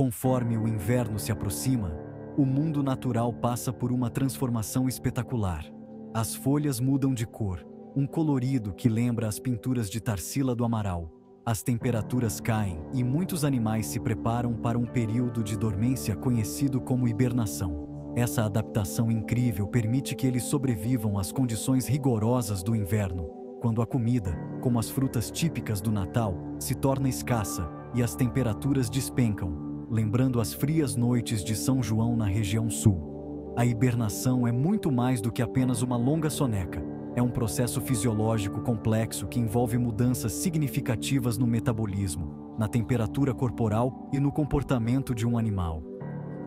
Conforme o inverno se aproxima, o mundo natural passa por uma transformação espetacular. As folhas mudam de cor, um colorido que lembra as pinturas de Tarsila do Amaral. As temperaturas caem e muitos animais se preparam para um período de dormência conhecido como hibernação. Essa adaptação incrível permite que eles sobrevivam às condições rigorosas do inverno, quando a comida, como as frutas típicas do Natal, se torna escassa e as temperaturas despencam, lembrando as frias noites de São João na região sul. A hibernação é muito mais do que apenas uma longa soneca. É um processo fisiológico complexo que envolve mudanças significativas no metabolismo, na temperatura corporal e no comportamento de um animal.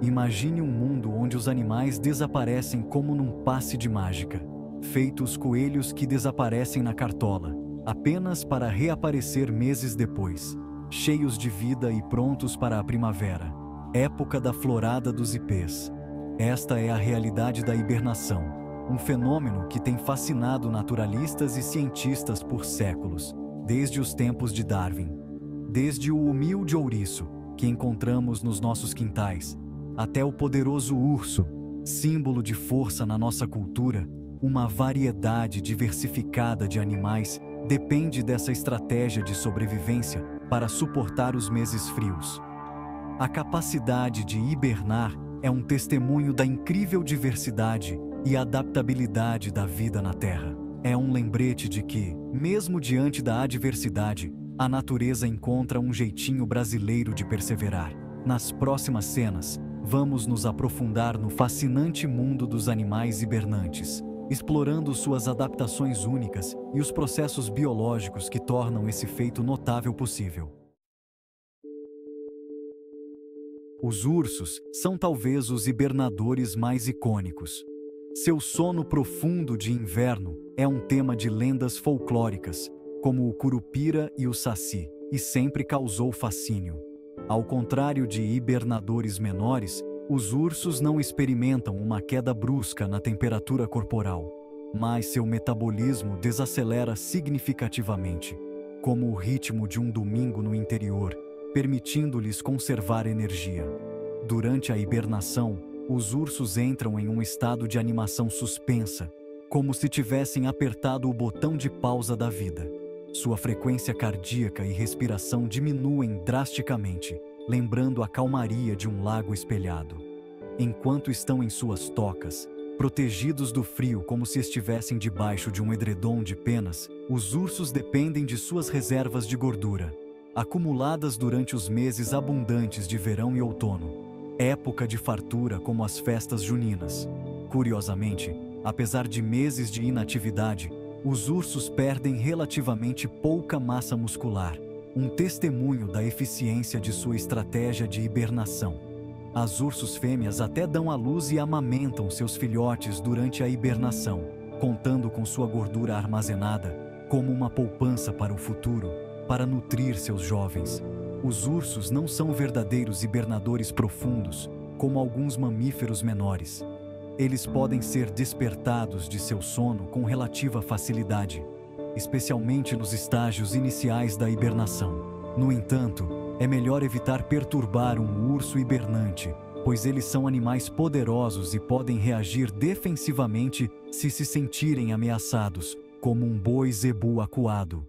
Imagine um mundo onde os animais desaparecem como num passe de mágica, feitos coelhos que desaparecem na cartola, apenas para reaparecer meses depois, cheios de vida e prontos para a primavera, época da florada dos ipês. Esta é a realidade da hibernação, um fenômeno que tem fascinado naturalistas e cientistas por séculos, desde os tempos de Darwin. Desde o humilde ouriço, que encontramos nos nossos quintais, até o poderoso urso, símbolo de força na nossa cultura, uma variedade diversificada de animais depende dessa estratégia de sobrevivência para suportar os meses frios. A capacidade de hibernar é um testemunho da incrível diversidade e adaptabilidade da vida na Terra. É um lembrete de que, mesmo diante da adversidade, a natureza encontra um jeitinho brasileiro de perseverar. Nas próximas cenas, vamos nos aprofundar no fascinante mundo dos animais hibernantes, explorando suas adaptações únicas e os processos biológicos que tornam esse feito notável possível. Os ursos são talvez os hibernadores mais icônicos. Seu sono profundo de inverno é um tema de lendas folclóricas, como o Curupira e o Saci, e sempre causou fascínio. Ao contrário de hibernadores menores, os ursos não experimentam uma queda brusca na temperatura corporal, mas seu metabolismo desacelera significativamente, como o ritmo de um domingo no interior, permitindo-lhes conservar energia. Durante a hibernação, os ursos entram em um estado de animação suspensa, como se tivessem apertado o botão de pausa da vida. Sua frequência cardíaca e respiração diminuem drasticamente, lembrando a calmaria de um lago espelhado. Enquanto estão em suas tocas, protegidos do frio como se estivessem debaixo de um edredom de penas, os ursos dependem de suas reservas de gordura, acumuladas durante os meses abundantes de verão e outono, época de fartura como as festas juninas. Curiosamente, apesar de meses de inatividade, os ursos perdem relativamente pouca massa muscular, um testemunho da eficiência de sua estratégia de hibernação. As ursos fêmeas até dão à luz e amamentam seus filhotes durante a hibernação, contando com sua gordura armazenada como uma poupança para o futuro, para nutrir seus jovens. Os ursos não são verdadeiros hibernadores profundos, como alguns mamíferos menores. Eles podem ser despertados de seu sono com relativa facilidade, especialmente nos estágios iniciais da hibernação. No entanto, é melhor evitar perturbar um urso hibernante, pois eles são animais poderosos e podem reagir defensivamente se se sentirem ameaçados, como um boi zebu acuado.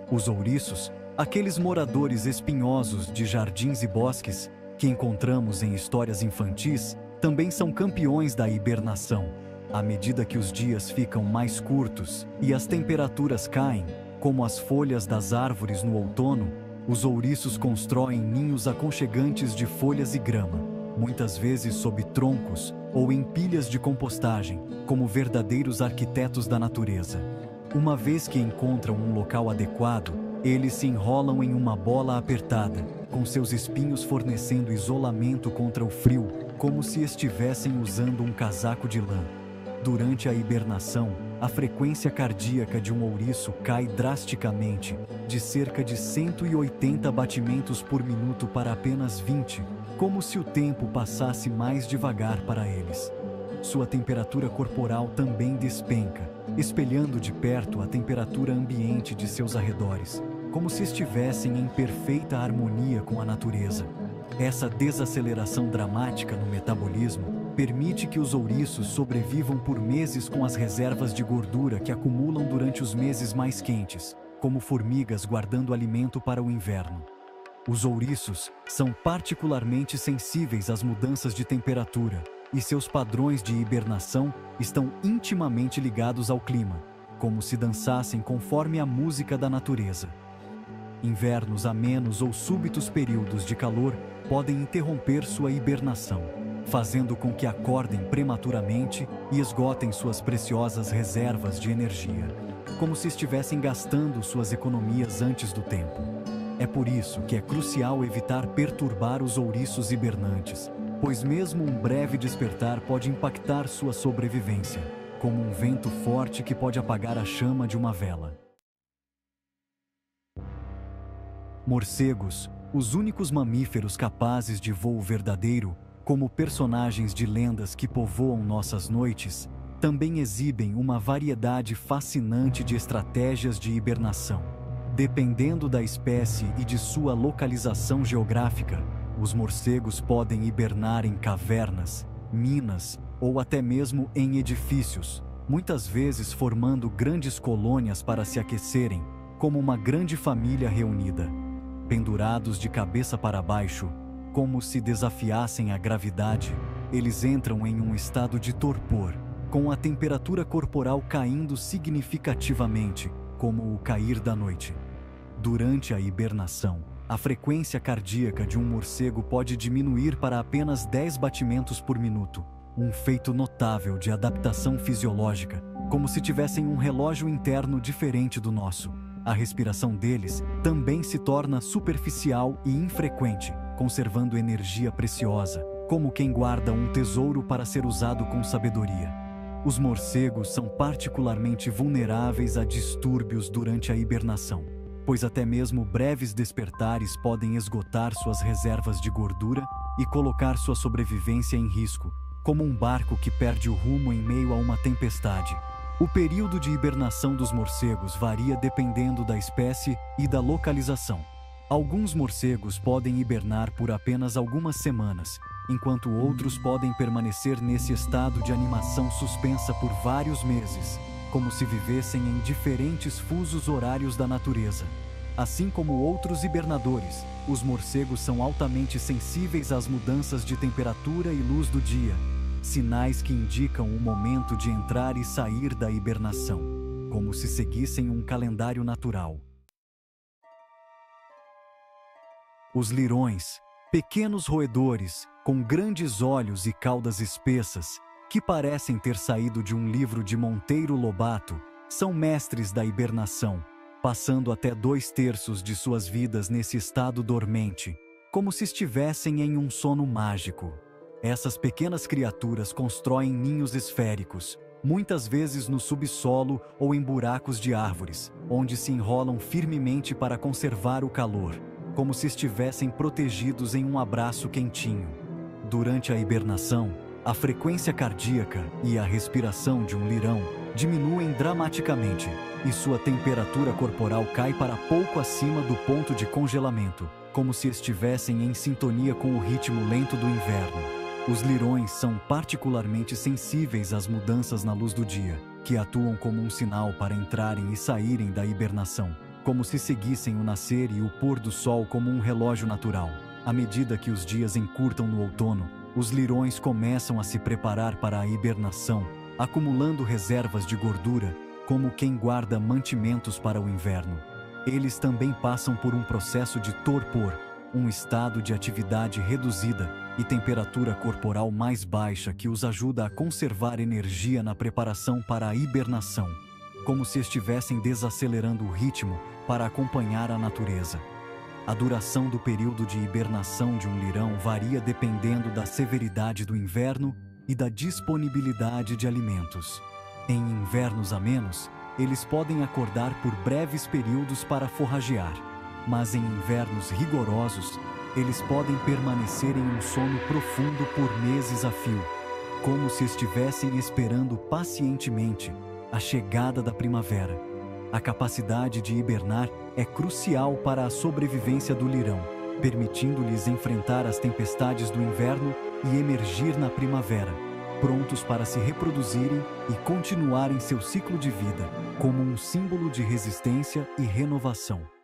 Os ouriços, aqueles moradores espinhosos de jardins e bosques que encontramos em histórias infantis, também são campeões da hibernação. À medida que os dias ficam mais curtos e as temperaturas caem, como as folhas das árvores no outono, os ouriços constroem ninhos aconchegantes de folhas e grama, muitas vezes sob troncos ou em pilhas de compostagem, como verdadeiros arquitetos da natureza. Uma vez que encontram um local adequado, eles se enrolam em uma bola apertada, com seus espinhos fornecendo isolamento contra o frio, como se estivessem usando um casaco de lã. Durante a hibernação, a frequência cardíaca de um ouriço cai drasticamente, de cerca de 180 batimentos por minuto para apenas 20, como se o tempo passasse mais devagar para eles. Sua temperatura corporal também despenca, espelhando de perto a temperatura ambiente de seus arredores. como se estivessem em perfeita harmonia com a natureza. Essa desaceleração dramática no metabolismo permite que os ouriços sobrevivam por meses com as reservas de gordura que acumulam durante os meses mais quentes, como formigas guardando alimento para o inverno. Os ouriços são particularmente sensíveis às mudanças de temperatura e seus padrões de hibernação estão intimamente ligados ao clima, como se dançassem conforme a música da natureza. Invernos amenos ou súbitos períodos de calor podem interromper sua hibernação, fazendo com que acordem prematuramente e esgotem suas preciosas reservas de energia, como se estivessem gastando suas economias antes do tempo. É por isso que é crucial evitar perturbar os ouriços hibernantes, pois mesmo um breve despertar pode impactar sua sobrevivência, como um vento forte que pode apagar a chama de uma vela. Morcegos, os únicos mamíferos capazes de voo verdadeiro, como personagens de lendas que povoam nossas noites, também exibem uma variedade fascinante de estratégias de hibernação. Dependendo da espécie e de sua localização geográfica, os morcegos podem hibernar em cavernas, minas ou até mesmo em edifícios, muitas vezes formando grandes colônias para se aquecerem, como uma grande família reunida. Pendurados de cabeça para baixo, como se desafiassem a gravidade, eles entram em um estado de torpor, com a temperatura corporal caindo significativamente, como o cair da noite. Durante a hibernação, a frequência cardíaca de um morcego pode diminuir para apenas 10 batimentos por minuto, um feito notável de adaptação fisiológica, como se tivessem um relógio interno diferente do nosso. A respiração deles também se torna superficial e infrequente, conservando energia preciosa, como quem guarda um tesouro para ser usado com sabedoria. Os morcegos são particularmente vulneráveis a distúrbios durante a hibernação, pois até mesmo breves despertares podem esgotar suas reservas de gordura e colocar sua sobrevivência em risco, como um barco que perde o rumo em meio a uma tempestade. O período de hibernação dos morcegos varia dependendo da espécie e da localização. Alguns morcegos podem hibernar por apenas algumas semanas, enquanto outros podem permanecer nesse estado de animação suspensa por vários meses, como se vivessem em diferentes fusos horários da natureza. Assim como outros hibernadores, os morcegos são altamente sensíveis às mudanças de temperatura e luz do dia, sinais que indicam o momento de entrar e sair da hibernação, como se seguissem um calendário natural. Os lirões, pequenos roedores com grandes olhos e caudas espessas, que parecem ter saído de um livro de Monteiro Lobato, são mestres da hibernação, passando até 2/3 de suas vidas nesse estado dormente, como se estivessem em um sono mágico. Essas pequenas criaturas constroem ninhos esféricos, muitas vezes no subsolo ou em buracos de árvores, onde se enrolam firmemente para conservar o calor, como se estivessem protegidos em um abraço quentinho. Durante a hibernação, a frequência cardíaca e a respiração de um lirão diminuem dramaticamente e sua temperatura corporal cai para pouco acima do ponto de congelamento, como se estivessem em sintonia com o ritmo lento do inverno. Os lirões são particularmente sensíveis às mudanças na luz do dia, que atuam como um sinal para entrarem e saírem da hibernação, como se seguissem o nascer e o pôr do sol como um relógio natural. À medida que os dias encurtam no outono, os lirões começam a se preparar para a hibernação, acumulando reservas de gordura, como quem guarda mantimentos para o inverno. Eles também passam por um processo de torpor, um estado de atividade reduzida e temperatura corporal mais baixa que os ajuda a conservar energia na preparação para a hibernação, como se estivessem desacelerando o ritmo para acompanhar a natureza. A duração do período de hibernação de um lirão varia dependendo da severidade do inverno e da disponibilidade de alimentos. Em invernos amenos, eles podem acordar por breves períodos para forragear, mas em invernos rigorosos, eles podem permanecer em um sono profundo por meses a fio, como se estivessem esperando pacientemente a chegada da primavera. A capacidade de hibernar é crucial para a sobrevivência do lirão, permitindo-lhes enfrentar as tempestades do inverno e emergir na primavera, prontos para se reproduzirem e continuarem seu ciclo de vida, como um símbolo de resistência e renovação.